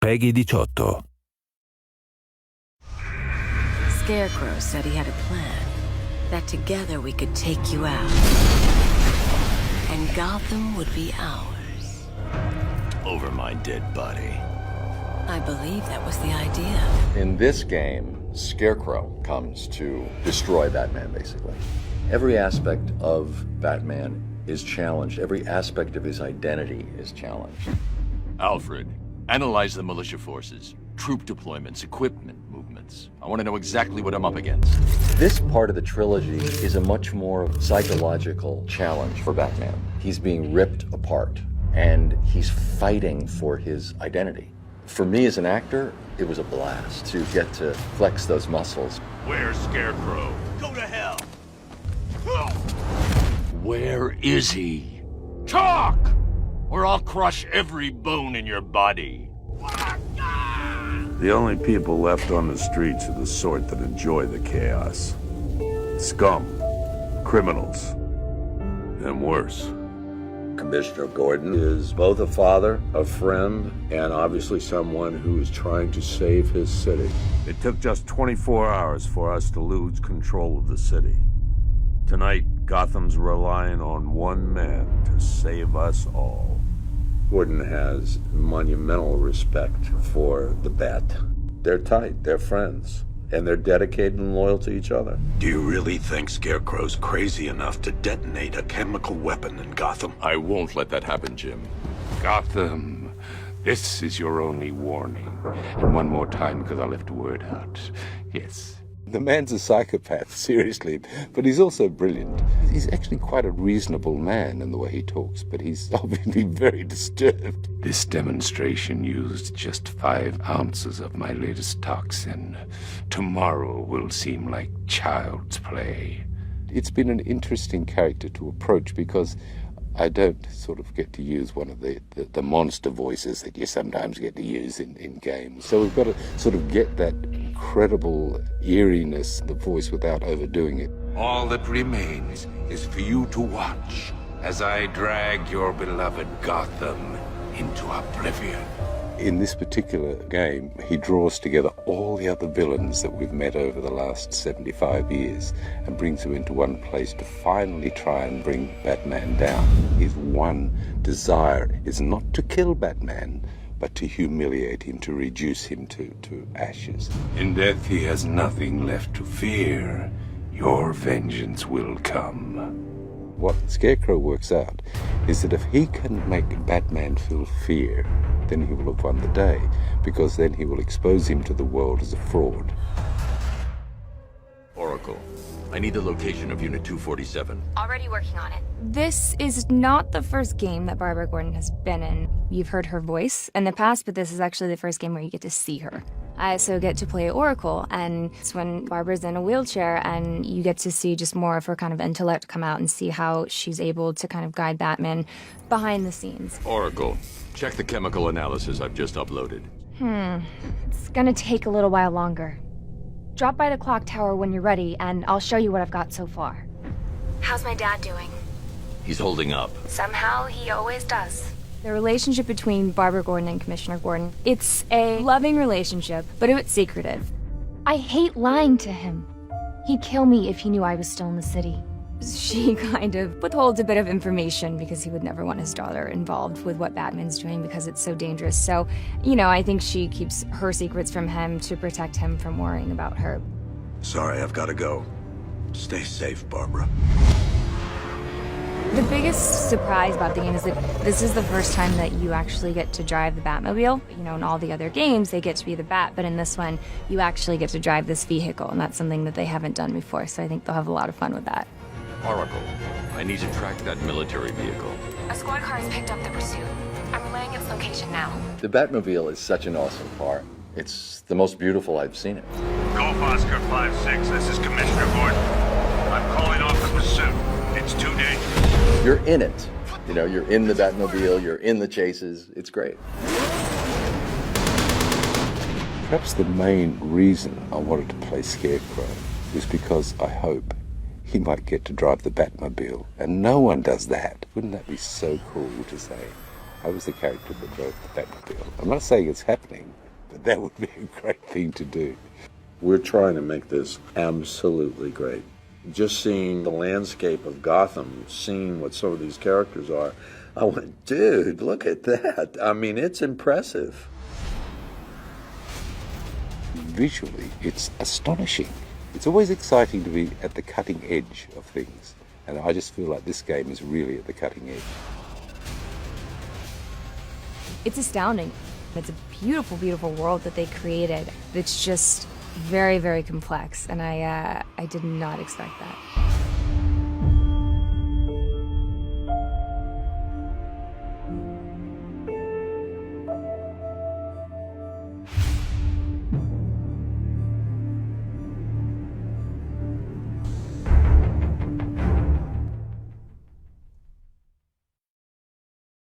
Peggy 18. Scarecrow said he had a plan, that together we could take you out. And Gotham would be ours. Over my dead body. I believe that was the idea. In this game, Scarecrow comes to destroy Batman, basically. Every aspect of Batman is challenged. Every aspect of his identity is challenged. Alfred, analyze the militia forces, troop deployments, equipment movements. I want to know exactly what I'm up against. This part of the trilogy is a much more psychological challenge for Batman. He's being ripped apart, and he's fighting for his identity. For me as an actor, it was a blast to get to flex those muscles. Where's Scarecrow? Go to hell! Where is he? Talk! Or I'll crush every bone in your body. The only people left on the streets are the sort that enjoy the chaos. Scum, criminals, and worse. Commissioner Gordon is both a father, a friend, and obviously someone who is trying to save his city. It took just 24 hours for us to lose control of the city. Tonight, Gotham's relying on one man to save us all. Gordon has monumental respect for the Bat. They're tight, they're friends, and they're dedicated and loyal to each other. Do you really think Scarecrow's crazy enough to detonate a chemical weapon in Gotham? I won't let that happen, Jim. Gotham, this is your only warning. And one more time, because I left a word out. Yes. The man's a psychopath, seriously, but he's also brilliant. He's actually quite a reasonable man in the way he talks, but he's obviously very disturbed. This demonstration used just 5 ounces of my latest toxin. Tomorrow will seem like child's play. It's been an interesting character to approach because I don't sort of get to use one of the monster voices that you sometimes get to use in games. So we've got to sort of get that incredible eeriness in the voice without overdoing it. All that remains is for you to watch as I drag your beloved Gotham into oblivion. In this particular game, he draws together all the other villains that we've met over the last 75 years and brings them into one place to finally try and bring Batman down. His one desire is not to kill Batman, but to humiliate him, to reduce him to ashes. In death, he has nothing left to fear. Your vengeance will come. What Scarecrow works out is that if he can make Batman feel fear, then he will have won the day, because then he will expose him to the world as a fraud. Oracle, I need the location of Unit 247. Already working on it. This is not the first game that Barbara Gordon has been in. You've heard her voice in the past, but this is actually the first game where you get to see her. I also get to play Oracle, and it's when Barbara's in a wheelchair, and you get to see just more of her kind of intellect come out and see how she's able to kind of guide Batman behind the scenes. Oracle, check the chemical analysis I've just uploaded. It's gonna take a little while longer. Drop by the clock tower when you're ready, and I'll show you what I've got so far. How's my dad doing? He's holding up. Somehow he always does. The relationship between Barbara Gordon and Commissioner Gordon, it's a loving relationship, but it's secretive. I hate lying to him. He'd kill me if he knew I was still in the city. She kind of withholds a bit of information because he would never want his daughter involved with what Batman's doing because it's so dangerous. So, you know, I think she keeps her secrets from him to protect him from worrying about her. Sorry, I've got to go. Stay safe, Barbara. The biggest surprise about the game is that this is the first time that you actually get to drive the Batmobile. You know, in all the other games, they get to be the Bat, but in this one, you actually get to drive this vehicle, and that's something that they haven't done before, so I think they'll have a lot of fun with that. Oracle, I need to track that military vehicle. A squad car has picked up the pursuit. I'm relaying its location now. The Batmobile is such an awesome car. It's the most beautiful I've seen it. Golf Oscar 5-6, this is Commissioner Gordon. I'm calling off the pursuit. It's too dangerous. You're in it. You know, you're in the Batmobile, you're in the chases. It's great. Perhaps the main reason I wanted to play Scarecrow is because I hope he might get to drive the Batmobile. And no one does that. Wouldn't that be so cool to say, I was the character that drove the Batmobile. I'm not saying it's happening, but that would be a great thing to do. We're trying to make this absolutely great. Just seeing the landscape of Gotham, seeing what some of these characters are, I went, dude, look at that. I mean, it's impressive. Visually, it's astonishing. It's always exciting to be at the cutting edge of things, and I just feel like this game is really at the cutting edge. It's astounding. It's a beautiful, beautiful world that they created. It's just very, very complex, and I did not expect that.